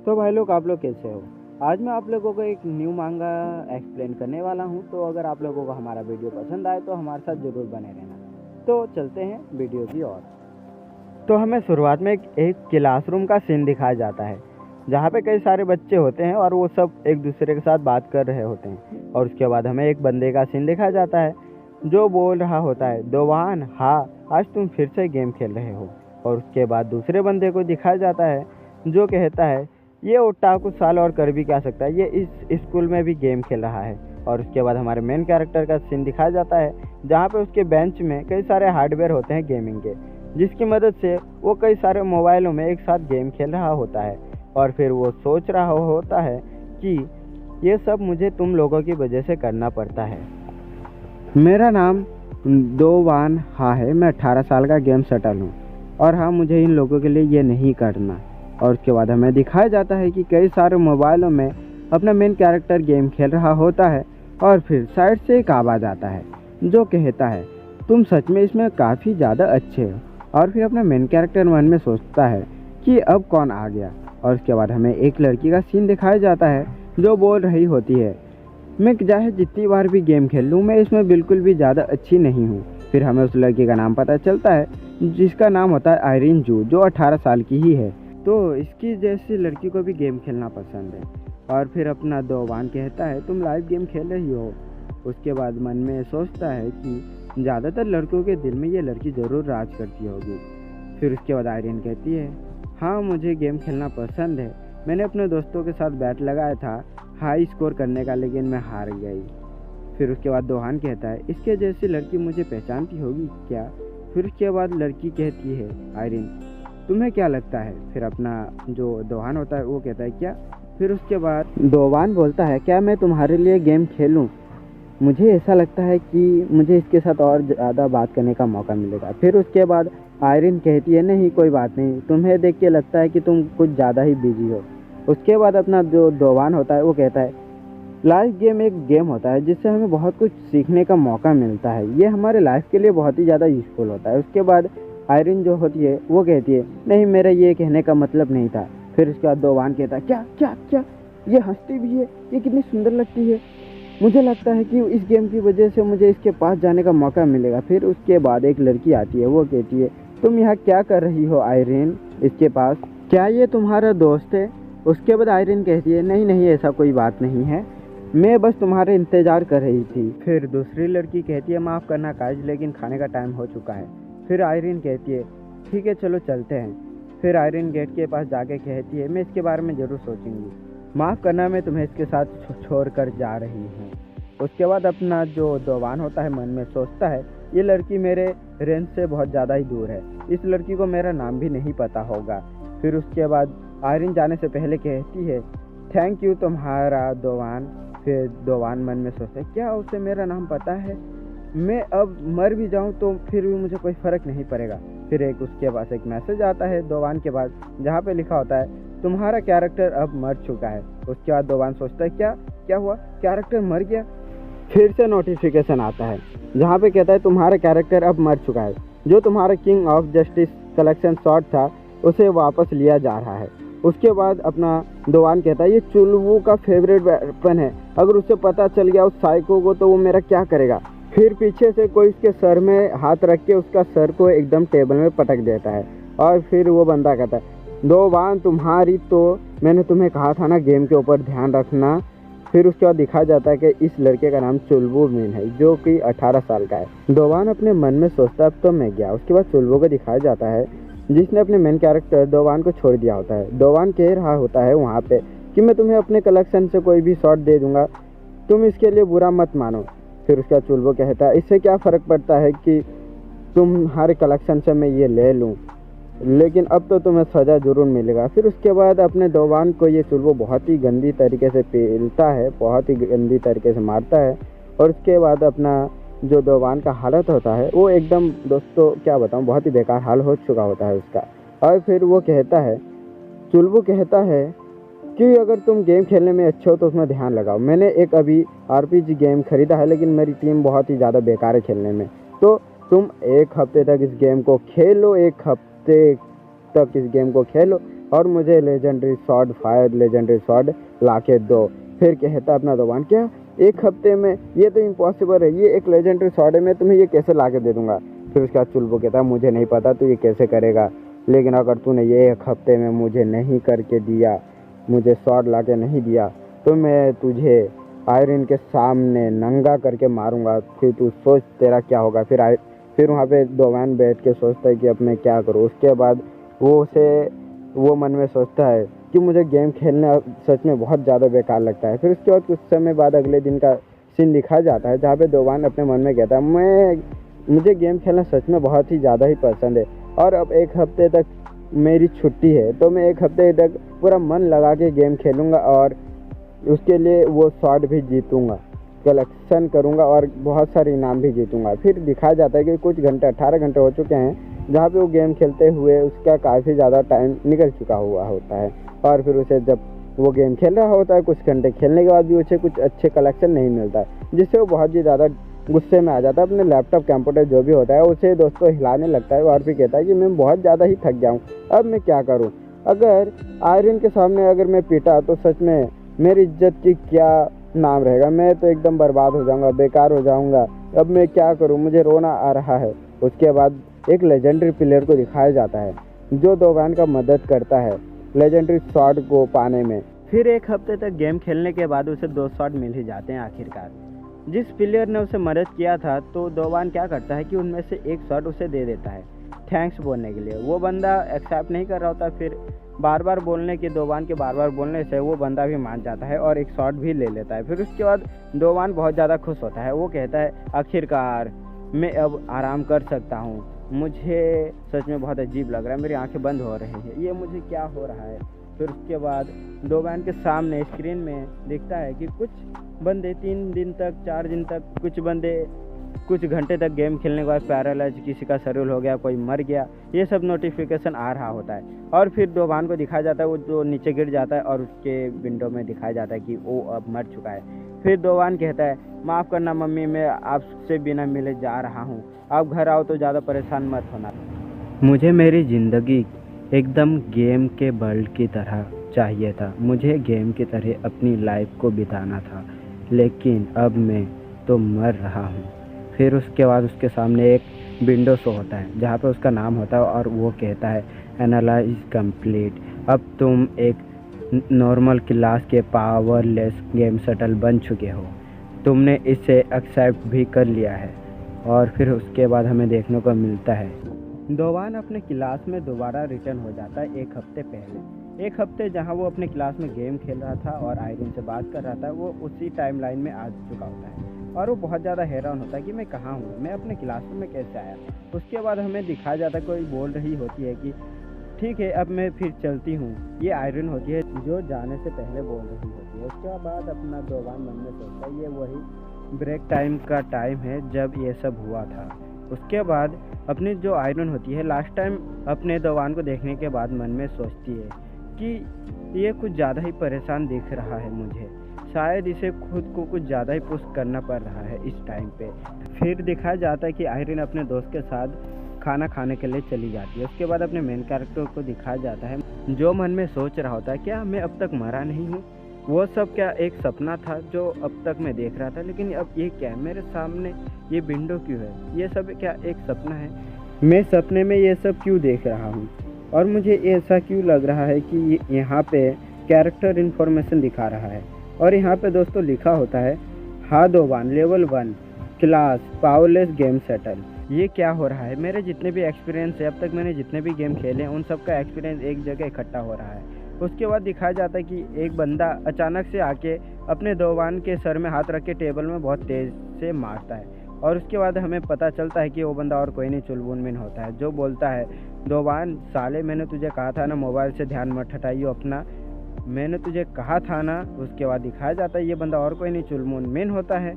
तो भाई लोग, आप लोग कैसे हो? आज मैं आप लोगों को एक न्यू मांगा एक्सप्लेन करने वाला हूं। तो अगर आप लोगों को हमारा वीडियो पसंद आए तो हमारे साथ ज़रूर बने रहना। तो चलते हैं वीडियो की ओर। तो हमें शुरुआत में एक क्लासरूम का सीन दिखाया जाता है, जहाँ पे कई सारे बच्चे होते हैं और वो सब एक दूसरे के साथ बात कर रहे होते हैं। और उसके बाद हमें एक बंदे का सीन दिखाया जाता है जो बोल रहा होता है, दोवान हाँ, आज तुम फिर से गेम खेल रहे हो। और उसके बाद दूसरे बंदे को दिखाया जाता है जो कहता है, ये ओटाकू साल और कर भी क्या सकता है, ये इस स्कूल में भी गेम खेल रहा है। और उसके बाद हमारे मेन कैरेक्टर का सीन दिखाया जाता है, जहाँ पे उसके बेंच में कई सारे हार्डवेयर होते हैं गेमिंग के, जिसकी मदद से वो कई सारे मोबाइलों में एक साथ गेम खेल रहा होता है। और फिर वो सोच रहा होता है कि ये सब मुझे तुम लोगों की वजह से करना पड़ता है। मेरा नाम दोवान हा है, मैं 18 साल का गेम शटल हूँ, और हाँ, मुझे इन लोगों के लिए ये नहीं करना। और उसके बाद हमें दिखाया जाता है कि कई सारे मोबाइलों में अपना मेन कैरेक्टर गेम खेल रहा होता है। और फिर साइड से एक आवाज़ आता है जो कहता है, तुम सच में इसमें काफ़ी ज़्यादा अच्छे हो। और फिर अपना मेन कैरेक्टर मन में सोचता है कि अब कौन आ गया। और उसके बाद हमें एक लड़की का सीन दिखाया जाता है जो बोल रही होती है, मैं चाहे जितनी बार भी गेम खेल लूँ, मैं इसमें बिल्कुल भी ज़्यादा अच्छी नहीं हूँ। फिर हमें उस लड़की का नाम पता चलता है, जिसका नाम होता है आयरिन जू, जो 18 साल की ही है। तो इसकी जैसी लड़की को भी गेम खेलना पसंद है। और फिर अपना दोवान कहता है, तुम लाइव गेम खेल रही हो। उसके बाद मन में सोचता है कि ज़्यादातर लड़कों के दिल में ये लड़की ज़रूर राज करती होगी। फिर उसके बाद आयरिन कहती है, हाँ, मुझे गेम खेलना पसंद है। मैंने अपने दोस्तों के साथ बैट लगाया था हाई स्कोर करने का, लेकिन मैं हार गई। फिर उसके बाद दोहान कहता है, इसके जैसी लड़की मुझे पहचानती होगी क्या? फिर उसके बाद लड़की कहती है, आयरिन, तुम्हें क्या लगता है? फिर अपना जो दोहान होता है वो कहता है, क्या? फिर उसके बाद दोवान बोलता है, क्या मैं तुम्हारे लिए गेम खेलूं? मुझे ऐसा लगता है कि मुझे इसके साथ और ज़्यादा बात करने का मौका मिलेगा। फिर उसके बाद आयरिन कहती है, नहीं कोई बात नहीं, तुम्हें देख के लगता है कि तुम कुछ ज़्यादा ही बिजी हो। उसके बाद अपना जो दोवान होता है वो कहता है, लाइफ गेम एक गेम होता है जिससे हमें बहुत कुछ सीखने का मौका मिलता है, ये हमारे लाइफ के लिए बहुत ही ज़्यादा यूज़फुल होता है। उसके बाद आयरिन जो होती है वो कहती है, नहीं, मेरा ये कहने का मतलब नहीं था। फिर उसके बाद दोवान कहता है, क्या क्या क्या, ये हंसती भी है, ये कितनी सुंदर लगती है, मुझे लगता है कि इस गेम की वजह से मुझे इसके पास जाने का मौका मिलेगा। फिर उसके बाद एक लड़की आती है, वो कहती है, तुम यहाँ क्या कर रही हो आयरिन इसके पास, क्या ये तुम्हारा दोस्त है? उसके बाद आयरिन कहती है, नहीं नहीं, ऐसा कोई बात नहीं है, मैं बस तुम्हारे इंतज़ार कर रही थी। फिर दूसरी लड़की कहती है, माफ़ करना काज, लेकिन खाने का टाइम हो चुका है। फिर आयरिन कहती है, ठीक है, चलो चलते हैं। फिर आयरिन गेट के पास जाके कहती है, मैं इसके बारे में ज़रूर सोचूंगी, माफ़ करना, मैं तुम्हें इसके साथ छोड़ कर जा रही हूँ। उसके बाद अपना जो दोवान होता है मन में सोचता है, ये लड़की मेरे रेंज से बहुत ज़्यादा ही दूर है, इस लड़की को मेरा नाम भी नहीं पता होगा। फिर उसके बाद आयरिन जाने से पहले कहती है, थैंक यू तुम्हारा दोवान। फिर दोवान मन में सोचता है, क्या उसे मेरा नाम पता है? मैं अब मर भी जाऊं तो फिर भी मुझे कोई फ़र्क नहीं पड़ेगा। फिर उसके पास एक मैसेज आता है दोवान के बाद, जहाँ पे लिखा होता है, तुम्हारा कैरेक्टर अब मर चुका है। उसके बाद दोवान सोचता है, क्या क्या हुआ, कैरेक्टर मर गया? फिर से नोटिफिकेशन आता है जहाँ पे कहता है, तुम्हारा कैरेक्टर अब मर चुका है, जो तुम्हारा king of justice collection shot था उसे वापस लिया जा रहा है। उसके बाद अपना दोवान कहता है, ये चुलवू का फेवरेट वेपन है, अगर उसे पता चल गया उस साइको को तो वो मेरा क्या करेगा? फिर पीछे से कोई उसके सर में हाथ रख के उसका सर को एकदम टेबल में पटक देता है। और फिर वो बंदा कहता है, दोवान, तुम्हारी तो मैंने तुम्हें कहा था ना गेम के ऊपर ध्यान रखना। फिर उसके बाद दिखाया जाता है कि इस लड़के का नाम चुलवू मिन है, जो कि 18 साल का है। दोवान अपने मन में सोचता है, अब तो मैं गया। उसके बाद चुलवू को दिखाया जाता है, जिसने अपने मेन कैरेक्टर दोवान को छोड़ दिया होता है। दोवान कह रहा होता है वहाँ पे कि मैं तुम्हें अपने कलेक्शन से कोई भी शॉट दे दूंगा, तुम इसके लिए बुरा मत मानो। फिर उसका चुलवू कहता है, इससे क्या फ़र्क पड़ता है कि तुम्हारे कलेक्शन से मैं ये ले लूँ, लेकिन अब तो तुम्हें सज़ा ज़रूर मिलेगा। फिर उसके बाद अपने दोवान को ये चुलवू बहुत ही गंदी तरीके से पीलता है, बहुत ही गंदी तरीके से मारता है। और उसके बाद अपना जो दोवान का हालत होता है वो एकदम, दोस्तों क्या बताऊँ, बहुत ही बेकार हाल हो चुका होता है उसका। और फिर वो कहता है, चुलवू कहता है कि अगर तुम गेम खेलने में अच्छे हो तो उसमें ध्यान लगाओ। मैंने एक अभी RPG गेम खरीदा है, लेकिन मेरी टीम बहुत ही ज़्यादा बेकार है खेलने में, तो तुम 1 हफ्ते तक इस गेम को खेलो, 1 हफ्ते तक इस गेम को खेलो, और मुझे legendary sword, fire legendary sword ला के दो। फिर कहता अपना दोबान, क्या 1 हफ्ते में? ये तो इम्पॉसिबल है, ये एक लेजेंडरी स्वॉर्ड है, मैं तुम्हें ये कैसे ला के दे दूँगा। फिर उसके बाद चुलबुल कहता मुझे नहीं पता तू ये कैसे करेगा, लेकिन अगर तूने ये 1 हफ्ते में मुझे नहीं करके दिया, मुझे स्वॉर्ड ला के नहीं दिया, तो मैं तुझे आयरन के सामने नंगा करके मारूंगा। फिर तू सोच तेरा क्या होगा। फिर वहाँ पे दोवान बैठ के सोचता है कि अब मैं क्या करूँ। उसके बाद वो मन में सोचता है कि मुझे गेम खेलना सच में बहुत ज़्यादा बेकार लगता है। फिर उसके बाद कुछ समय बाद अगले दिन का सीन दिखा जाता है, जहाँ पे दोवान अपने मन में कहता है मुझे गेम खेलना सच में बहुत ही ज़्यादा ही पसंद है, और अब 1 हफ्ते तक मेरी छुट्टी है, तो मैं 1 हफ्ते तक पूरा मन लगा के गेम खेलूँगा और उसके लिए वो स्वॉर्ड भी जीतूँगा, कलेक्शन करूँगा और बहुत सारे इनाम भी जीतूँगा। फिर दिखाया जाता है कि कुछ घंटे 18 घंटे हो चुके हैं, जहाँ पे वो गेम खेलते हुए उसका काफ़ी ज़्यादा टाइम निकल चुका हुआ होता है। और फिर उसे जब वो गेम खेल रहा होता है, कुछ घंटे खेलने के बाद भी उसे कुछ अच्छे कलेक्शन नहीं मिलता है, जिससे वो बहुत ही ज़्यादा गुस्से में आ जाता है। अपने लैपटॉप कंप्यूटर जो भी होता है उसे दोस्तों हिलाने लगता है और फिर कहता है कि मैं बहुत ज़्यादा ही थक गया हूँ, अब मैं क्या करूँ। अगर आयरन के सामने अगर मैं पीटा तो सच में मेरी इज्जत की क्या नाम रहेगा, मैं तो एकदम बर्बाद हो जाऊँगा, बेकार हो जाऊँगा, अब मैं क्या करूँ, मुझे रोना आ रहा है। उसके बाद एक लेजेंडरी प्लेयर को दिखाया जाता है जो दोवान का मदद करता है लेजेंडरी स्वॉर्ड को पाने में। फिर 1 हफ्ते तक गेम खेलने के बाद उसे 2 स्वॉर्ड मिल ही जाते हैं आखिरकार। जिस प्लेयर ने उसे मदद किया था, तो दोवान क्या करता है कि उनमें से 1 स्वॉर्ड उसे दे देता है थैंक्स बोलने के लिए। वो बंदा एक्सेप्ट नहीं कर रहा होता, फिर बार बार बोलने से वो बंदा भी मान जाता है और 1 स्वॉर्ड भी ले लेता है। फिर उसके बाद दोवान बहुत ज़्यादा खुश होता है, वो कहता है आखिरकार मैं अब आराम कर सकता हूँ, मुझे सच में बहुत अजीब लग रहा है, मेरी आंखें बंद हो रही हैं, ये मुझे क्या हो रहा है। फिर उसके बाद दोवान के सामने स्क्रीन में दिखता है कि कुछ बंदे 3 दिन तक 4 दिन तक, कुछ बंदे कुछ घंटे तक गेम खेलने के बाद पैरालाइज, किसी का शरीर हो गया, कोई मर गया, ये सब नोटिफिकेशन आ रहा होता है। और फिर दोवान को दिखाया जाता है वो जो नीचे गिर जाता है और उसके विंडो में दिखाया जाता है कि वो अब मर चुका है। फिर दोवान कहता है माफ़ करना मम्मी, मैं आपसे बिना मिले जा रहा हूँ, आप घर आओ तो ज़्यादा परेशान मत होना। मुझे मेरी ज़िंदगी एकदम गेम के वर्ल्ड की तरह चाहिए था, मुझे गेम की तरह अपनी लाइफ को बिताना था, लेकिन अब मैं तो मर रहा हूँ। फिर उसके बाद उसके सामने एक विंडो शो होता है जहाँ पे उसका नाम होता है और वो कहता है एनालाइज कंप्लीट, अब तुम एक नॉर्मल क्लास के पावरलेस गेम शटल बन चुके हो, तुमने इसे एक्सेप्ट भी कर लिया है। और फिर उसके बाद हमें देखने को मिलता है दोवान अपने क्लास में दोबारा रिटर्न हो जाता है 1 हफ्ते पहले। 1 हफ्ते जहां वो अपने क्लास में गेम खेल रहा था और आयरन से बात कर रहा था, वो उसी टाइमलाइन में आ चुका होता है और वो बहुत ज़्यादा हैरान होता है कि मैं कहाँ हूँ, मैं अपने क्लास में कैसे आया। उसके बाद हमें दिखाया जाता है कोई बोल रही होती है कि ठीक है अब मैं फिर चलती हूँ, ये आयरन होती है जो जाने से पहले बोल रही होती है। उसके बाद अपना दोवान मन में सोचता है ये वही ब्रेक टाइम का टाइम है जब ये सब हुआ था। उसके बाद अपनी जो आयरन होती है लास्ट टाइम अपने दोवान को देखने के बाद मन में सोचती है कि ये कुछ ज़्यादा ही परेशान दिख रहा है मुझे, शायद इसे खुद को कुछ ज़्यादा ही पुश करना पड़ रहा है इस टाइम पे। फिर दिखाया जाता है कि आयरन अपने दोस्त के साथ खाना खाने के लिए चली जाती है। उसके बाद अपने मेन कैरेक्टर को दिखाया जाता है जो मन में सोच रहा होता है क्या मैं अब तक मरा नहीं हूँ, वो सब क्या एक सपना था जो अब तक मैं देख रहा था, लेकिन अब ये क्या है मेरे सामने, ये विंडो क्यों है, ये सब क्या एक सपना है, मैं सपने में ये सब क्यों देख रहा हूँ और मुझे ऐसा क्यों लग रहा है कि यहाँ पे कैरेक्टर इन्फॉर्मेशन दिखा रहा है और यहाँ पे दोस्तों लिखा होता है हादोवान level 1 class powerless game settle. ये क्या हो रहा है, मेरे जितने भी एक्सपीरियंस है, अब तक मैंने जितने भी गेम खेले हैं उन सब का एक्सपीरियंस एक जगह इकट्ठा हो रहा है। उसके बाद दिखाया जाता है कि एक बंदा अचानक से आके अपने दोवान के सर में हाथ रख के टेबल में बहुत तेज़ से मारता है और उसके बाद हमें पता चलता है कि वो बंदा और कोई नहीं चुलबुल मिन होता है, जो बोलता है दोवान साले मैंने तुझे कहा था ना मोबाइल से ध्यान मत हटाइयो अपना, मैंने तुझे कहा था ना। उसके बाद दिखाया जाता है ये बंदा और कोई नहीं चुलबुल मिन होता है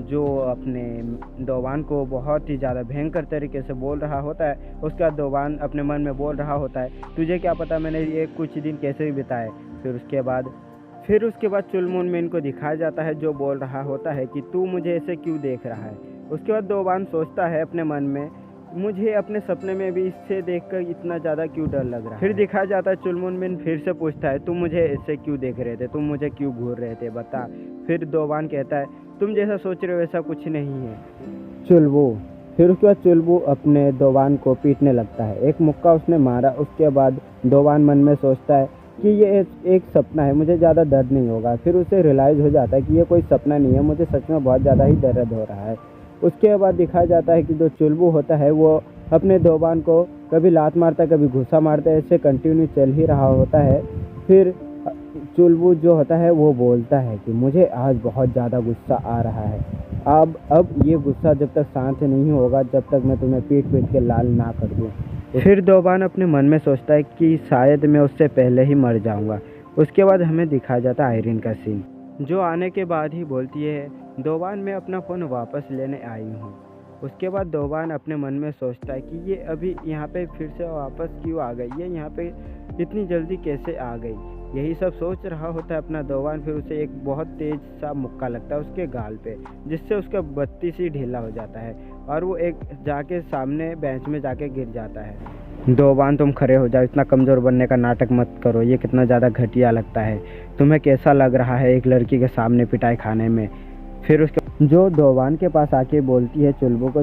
जो अपने दोवान को बहुत ही ज़्यादा भयंकर तरीके से बोल रहा होता है। उसका दोवान अपने मन में बोल रहा होता है तुझे क्या पता मैंने ये कुछ दिन कैसे भी बिताए। फिर उसके बाद चुलमुन मिन को दिखाया जाता है जो बोल रहा होता है कि तू मुझे ऐसे क्यों देख रहा है। उसके बाद दोवान सोचता है अपने मन में मुझे अपने सपने में भी इससे देखकर इतना ज़्यादा क्यों डर लग रहा है। फिर दिखाया जाता है चुलमुनमिन फिर से पूछता है तुम मुझे ऐसे क्यों देख रहे थे, तुम मुझे क्यों घूर रहे थे, बता। फिर दोबान कहता है तुम जैसा सोच रहे हो वैसा कुछ नहीं है चुलबू। फिर उसके बाद चुलबू अपने दोबान को पीटने लगता है। एक मुक्का उसने मारा। उसके बाद दोबान मन में सोचता है कि ये एक सपना है, मुझे ज़्यादा दर्द नहीं होगा। फिर उसे रियलाइज़ हो जाता है कि ये कोई सपना नहीं है, मुझे सच में बहुत ज़्यादा ही दर्द हो रहा है। उसके बाद दिखाया जाता है कि जो चुलबू होता है वो अपने दोबान को कभी लात मारता है कभी घुसा मारता है, ऐसे कंटिन्यू चल ही रहा होता है। फिर चुलबू जो होता है वो बोलता है कि मुझे आज बहुत ज़्यादा गुस्सा आ रहा है। अब ये गुस्सा जब तक शांत नहीं होगा जब तक मैं तुम्हें पीट पीट के लाल ना कर दूँ। फिर दोबान अपने मन में सोचता है कि शायद मैं उससे पहले ही मर जाऊंगा। उसके बाद हमें दिखाया जाता है आयरिन का सीन, जो आने के बाद ही बोलती है दोबान मैं अपना फ़ोन वापस लेने आई हूँ। उसके बाद दोबान अपने मन में सोचता है कि ये अभी यहाँ पे फिर से वापस क्यों आ गई, ये यहाँ पे इतनी जल्दी कैसे आ गई। यही सब सोच रहा होता है अपना दोबान। फिर उसे एक बहुत तेज सा मुक्का लगता है उसके गाल पे, जिससे उसका बत्तीस ही ढीला हो जाता है और वो एक जाके सामने बेंच में जाके गिर जाता है। दोबान तुम खड़े हो जाओ, इतना कमज़ोर बनने का नाटक मत करो, ये कितना ज़्यादा घटिया लगता है। तुम्हें कैसा लग रहा है एक लड़की के सामने पिटाई खाने में। फिर उसके जो दोबान के पास आके बोलती है चुलबू को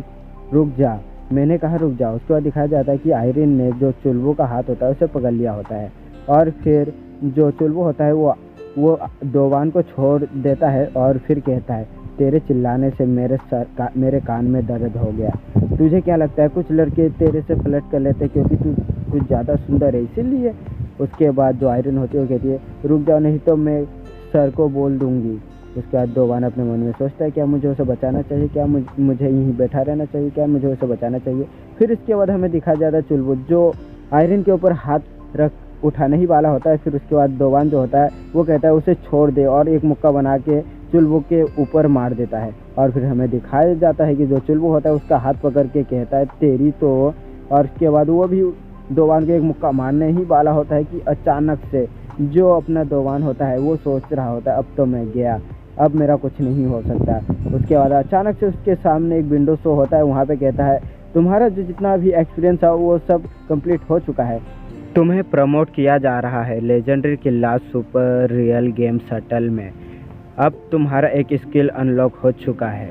रुक जा, मैंने कहा रुक जा। उसके बाद दिखाया जाता है कि आयरिन ने जो चुलबू का हाथ होता है उसे पकड़ लिया होता है और फिर जो चुलबू होता है वो दोबान को छोड़ देता है और फिर कहता है तेरे चिल्लाने से मेरे कान में दर्द हो गया। तुझे क्या लगता है कुछ लड़के तेरे से फ्लर्ट कर लेते क्योंकि तू कुछ ज़्यादा सुंदर है इसीलिए। उसके बाद जो आयरन होती है वो कहती है रुक जाओ नहीं तो मैं सर को बोल दूंगी। उसके बाद दोबान अपने मन में सोचता है क्या मुझे उसे बचाना चाहिए, क्या मुझे यहीं बैठा रहना चाहिए, क्या मुझे उसे बचाना चाहिए। फिर इसके बाद हमें दिखाया जाता है चुलबू जो आयरन के ऊपर हाथ उठाने ही वाला होता है। फिर उसके बाद दोबान जो होता है वो कहता है उसे छोड़ दे और एक मुक्का बना के चुलबू के ऊपर मार देता है। और फिर हमें दिखाया जाता है कि जो चुलबू होता है उसका हाथ पकड़ के कहता है तेरी तो। और उसके बाद वो भी दोबान को एक मुक्का मारने ही वाला होता है कि अचानक से जो अपना दोबान होता है वो सोच रहा होता है अब तो मैं गया, अब मेरा कुछ नहीं हो सकता। उसके बाद अचानक से उसके सामने एक विंडो शो होता है, वहाँ पे कहता है तुम्हारा जो जितना भी एक्सपीरियंस है वो सब कंप्लीट हो चुका है, तुम्हें प्रमोट किया जा रहा है legendary class super real game shuttle में, अब तुम्हारा एक स्किल अनलॉक हो चुका है।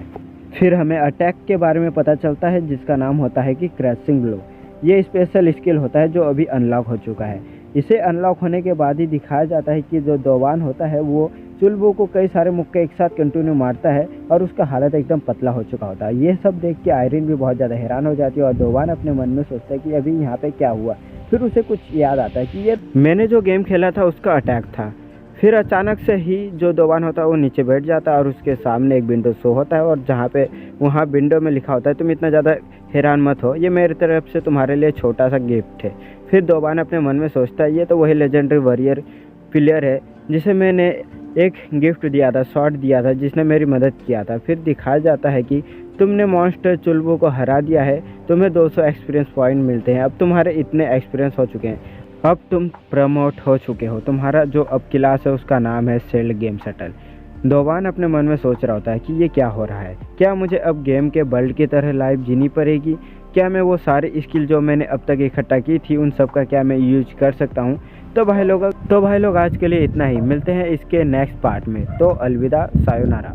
फिर हमें अटैक के बारे में पता चलता है जिसका नाम होता है कि क्रैशिंग ब्लो। ये स्पेशल स्किल होता है जो अभी अनलॉक हो चुका है। इसे अनलॉक होने के बाद ही दिखाया जाता है कि जो दोबान होता है वो चुलबू को कई सारे मुक्के एक साथ कंटिन्यू मारता है और उसका हालत एकदम पतला हो चुका होता है। ये सब देख के आयरिन भी बहुत ज़्यादा हैरान हो जाती है और दोबान अपने मन में सोचता है कि अभी यहाँ पे क्या हुआ। फिर उसे कुछ याद आता है कि ये मैंने जो गेम खेला था उसका अटैक था। फिर अचानक से ही जो दोबान होता है वो नीचे बैठ जाता है और उसके सामने एक विंडो शो होता है और जहाँ पे वहाँ विंडो में लिखा होता है तुम इतना ज़्यादा हैरान मत हो, ये मेरी तरफ से तुम्हारे लिए छोटा सा गिफ्ट है। फिर दोबान अपने मन में सोचता है ये तो वही लेजेंडरी वॉरियर प्लेयर है जिसे मैंने एक गिफ्ट दिया था, शॉट दिया था, जिसने मेरी मदद किया था। फिर दिखाया जाता है कि तुमने मॉन्स्टर चुलबू को हरा दिया है, तुम्हें 200 एक्सपीरियंस पॉइंट मिलते हैं। अब तुम्हारे इतने एक्सपीरियंस हो चुके हैं, अब तुम प्रमोट हो चुके हो। तुम्हारा जो अब क्लास है उसका नाम है सेल्ड गेम शटल। दोबान अपने मन में सोच रहा होता है कि ये क्या हो रहा है, क्या मुझे अब गेम के वर्ल्ड की तरह लाइफ जीनी पड़ेगी, क्या मैं वो सारे स्किल जो मैंने अब तक इकट्ठा की थी उन सब का क्या मैं यूज कर सकता हूँ। तो भाई लोग आज के लिए इतना ही, मिलते हैं इसके नेक्स्ट पार्ट में। तो अलविदा, सायोनारा।